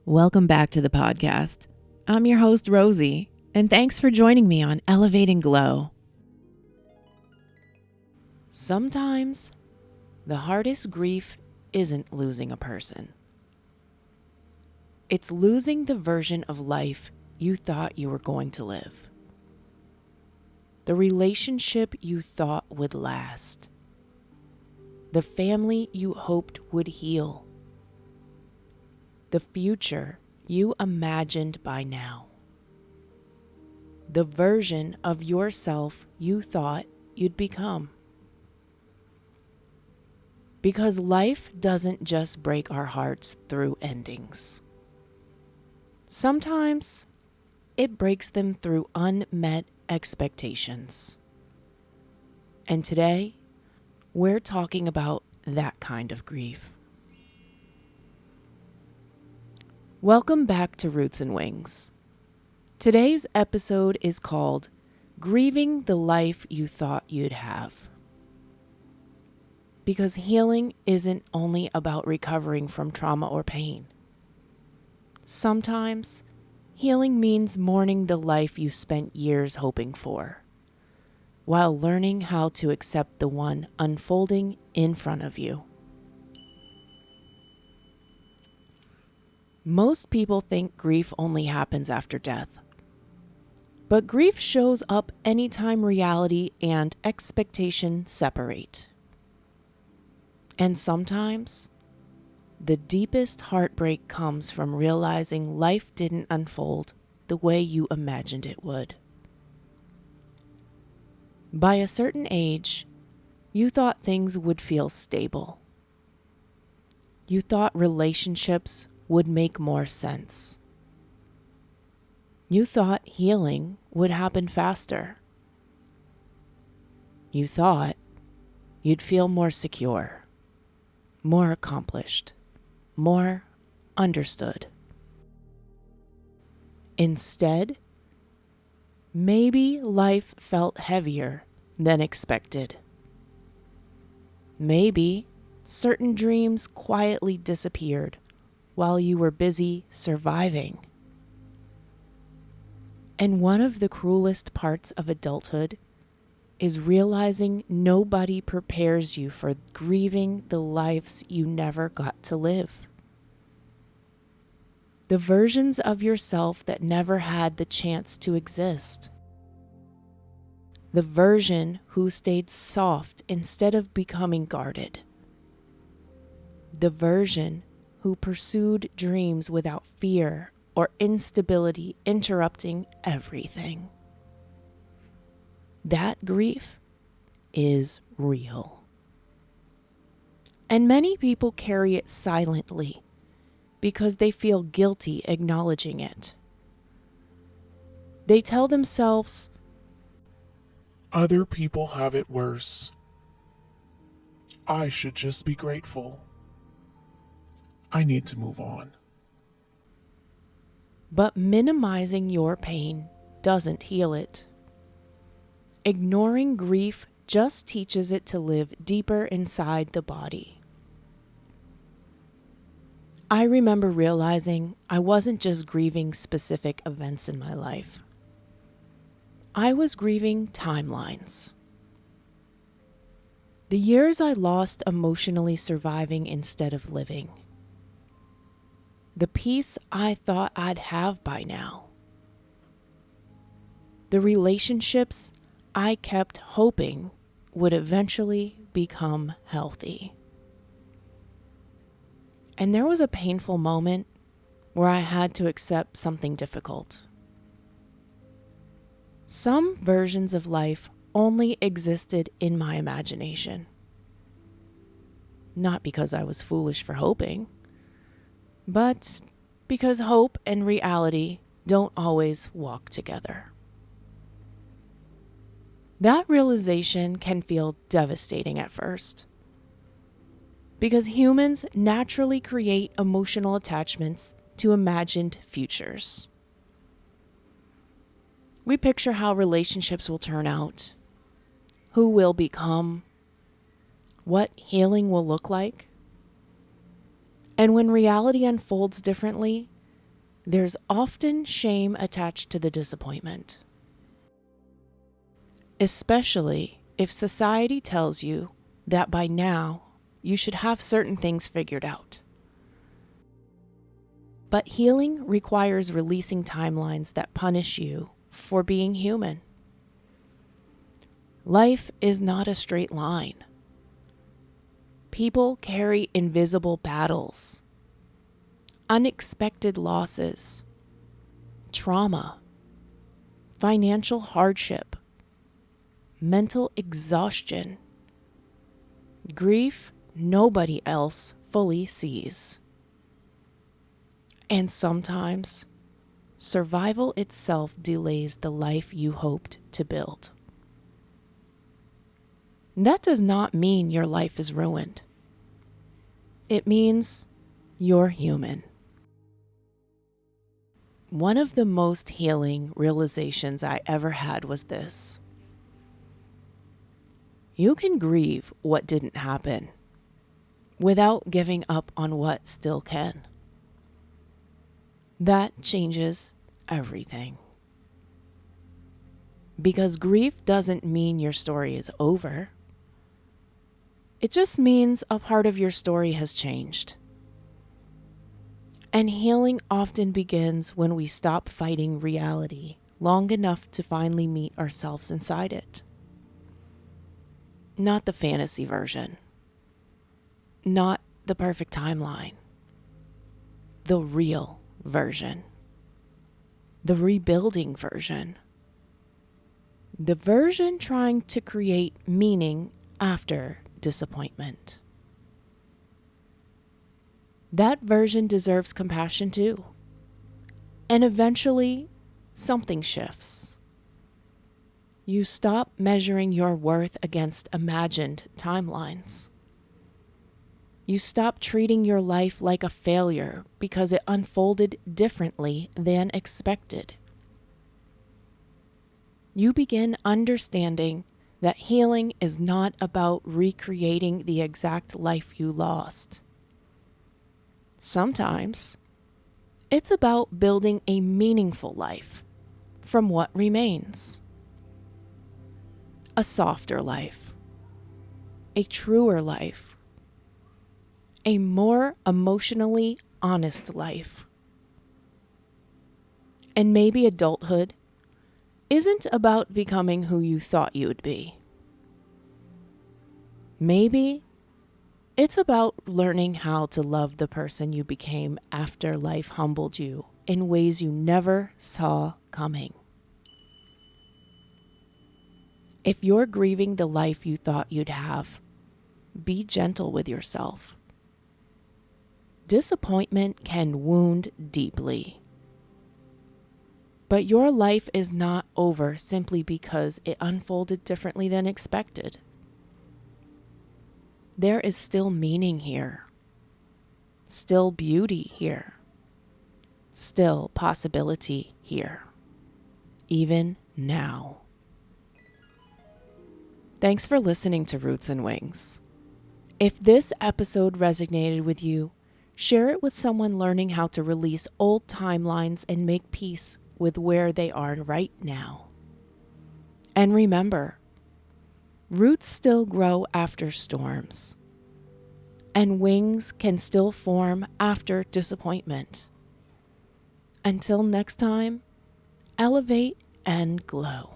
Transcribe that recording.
Welcome back to the podcast. I'm your host, Rosie, and thanks for joining me on Elevating Glow. Sometimes, the hardest grief isn't losing a person. It's losing the version of life you thought you were going to live. The relationship you thought would last. The family you hoped would heal. The future you imagined by now. The version of yourself you thought you'd become. Because life doesn't just break our hearts through endings. Sometimes it breaks them through unmet expectations. And today, we're talking about that kind of grief. Welcome back to Roots and Wings. Today's episode is called Grieving the Life You Thought You'd Have. Because healing isn't only about recovering from trauma or pain. Sometimes, healing means mourning the life you spent years hoping for, while learning how to accept the one unfolding in front of you. Most people think grief only happens after death. But grief shows up anytime reality and expectation separate. And sometimes, the deepest heartbreak comes from realizing life didn't unfold the way you imagined it would. By a certain age, you thought things would feel stable. You thought relationships would make more sense. You thought healing would happen faster. You thought you'd feel more secure, more accomplished, more understood. Instead, maybe life felt heavier than expected. Maybe certain dreams quietly disappeared while you were busy surviving. And one of the cruelest parts of adulthood is realizing nobody prepares you for grieving the lives you never got to live. The versions of yourself that never had the chance to exist. The version who stayed soft instead of becoming guarded. The version who pursued dreams without fear or instability interrupting everything. That grief is real. And many people carry it silently because they feel guilty acknowledging it. They tell themselves, "Other people have it worse. I should just be grateful. I need to move on." but minimizing your pain doesn't heal it. Ignoring grief just teaches it to live deeper inside the body. I remember realizing I wasn't just grieving specific events in my life. I was grieving timelines. The years I lost emotionally surviving instead of living. The peace I thought I'd have by now. The relationships I kept hoping would eventually become healthy. And there was a painful moment where I had to accept something difficult. Some versions of life only existed in my imagination. Not because I was foolish for hoping, but because hope and reality don't always walk together. That realization can feel devastating at first, because humans naturally create emotional attachments to imagined futures. We picture how relationships will turn out, who will become, what healing will look like. And when reality unfolds differently, there's often shame attached to the disappointment, especially if society tells you that by now you should have certain things figured out. But healing requires releasing timelines that punish you for being human. Life is not a straight line. People carry invisible battles, unexpected losses, trauma, financial hardship, mental exhaustion, grief nobody else fully sees. And sometimes, survival itself delays the life you hoped to build. That does not mean your life is ruined. It means you're human. One of the most healing realizations I ever had was this: you can grieve what didn't happen without giving up on what still can. That changes everything. Because grief doesn't mean your story is over. It just means a part of your story has changed. And healing often begins when we stop fighting reality long enough to finally meet ourselves inside it. Not the fantasy version. Not the perfect timeline. The real version. The rebuilding version. The version trying to create meaning after disappointment. That version deserves compassion too. And eventually, something shifts. You stop measuring your worth against imagined timelines. You stop treating your life like a failure because it unfolded differently than expected. You begin understanding that healing is not about recreating the exact life you lost. Sometimes, it's about building a meaningful life from what remains. A softer life, a truer life, a more emotionally honest life. And maybe adulthood isn't about becoming who you thought you would be. Maybe it's about learning how to love the person you became after life humbled you in ways you never saw coming. If you're grieving the life you thought you'd have, be gentle with yourself. Disappointment can wound deeply. But your life is not over simply because it unfolded differently than expected. There is still meaning here, still beauty here, still possibility here, even now. Thanks for listening to Roots and Wings. If this episode resonated with you, share it with someone learning how to release old timelines and make peace with where they are right now. And remember, roots still grow after storms, and wings can still form after disappointment. Until next time, elevate and glow.